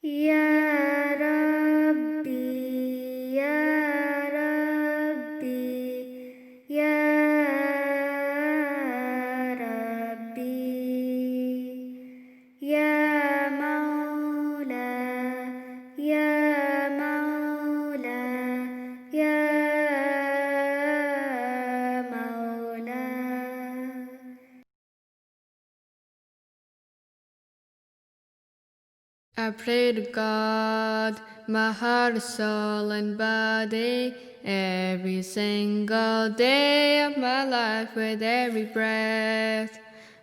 Ya Rabbi, Ya Rabbi, Ya Rabbi, Ya Mawla, Ya Mawla, Ya Mawla. I pray to God, my heart, soul, and body, every single day of my life with every breath.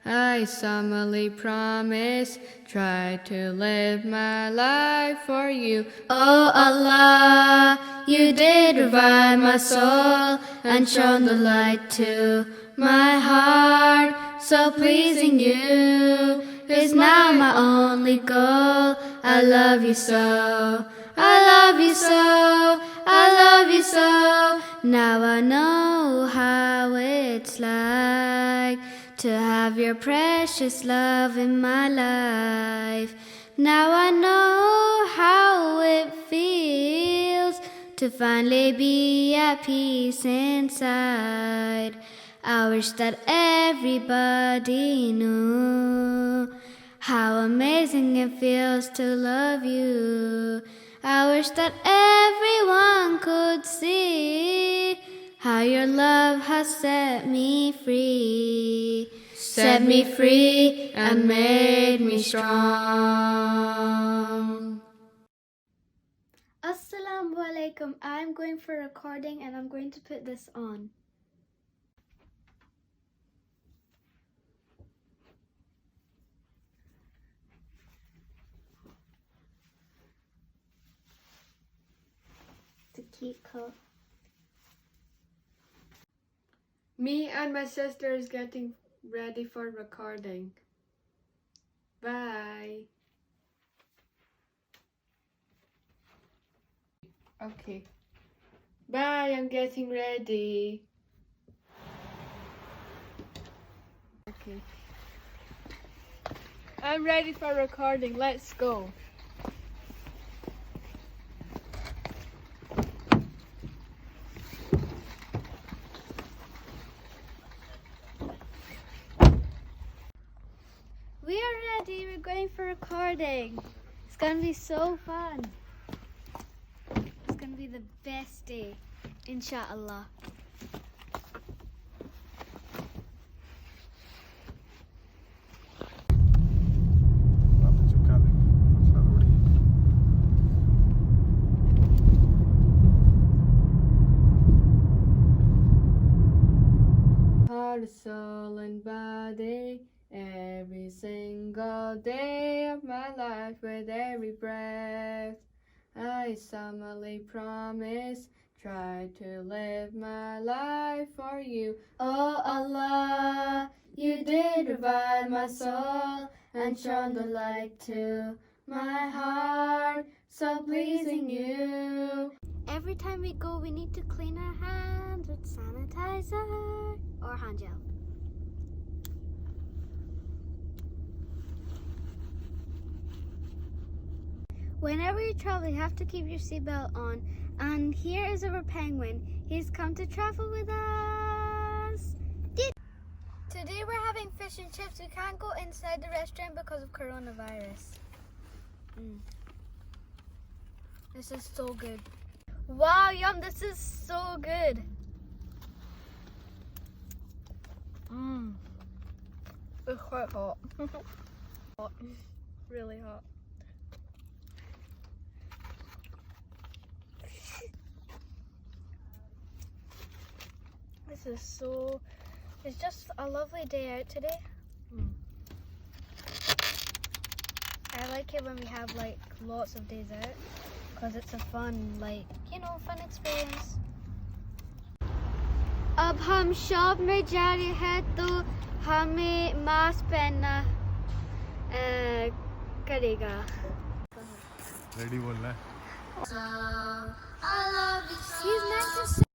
I solemnly promise, try to live my life for you. Oh Allah, you did revive my soul and shone the light to my heart, so pleasing you is now my only goal. I love you so, I love you so, I love you so. Now I know how it's like to have your precious love in my life. Now I know how it feels to finally be at peace inside. I wish that everybody knew how amazing it feels to love you. I wish that everyone could see how your love has set me free. Set me free and made me strong. Assalamu alaikum. I'm going for recording and I'm going to put this on. It's a cute cup. Me and my sister is getting ready for recording. Bye. Okay. Bye, I'm getting ready. Okay. I'm ready for recording. Let's go. We are ready. We're going for recording. It's gonna be so fun. It's gonna be the best day, inshallah. Heart, soul, and body, every single day of my life with every breath. I solemnly promise, try to live my life for you. Oh Allah, you did revive my soul and shone the light to my heart, so pleasing you. Every time we go, we need to clean our hands with sanitizer or hand gel. Whenever you travel, you have to keep your seatbelt on. And here is our penguin. He's come to travel with us. Today we're having fish and chips. We can't go inside the restaurant because of coronavirus. This is so good. Wow, yum, this is so good. It's quite hot. Hot. Really hot. This is so, it's just a lovely day out today. I like it when we have like lots of days out because it's a fun, like, you know, fun experience. अब हम shop में जा रहे हैं तो हमें mask पहनना करेगा. रेडी बोलना है. He's meant to say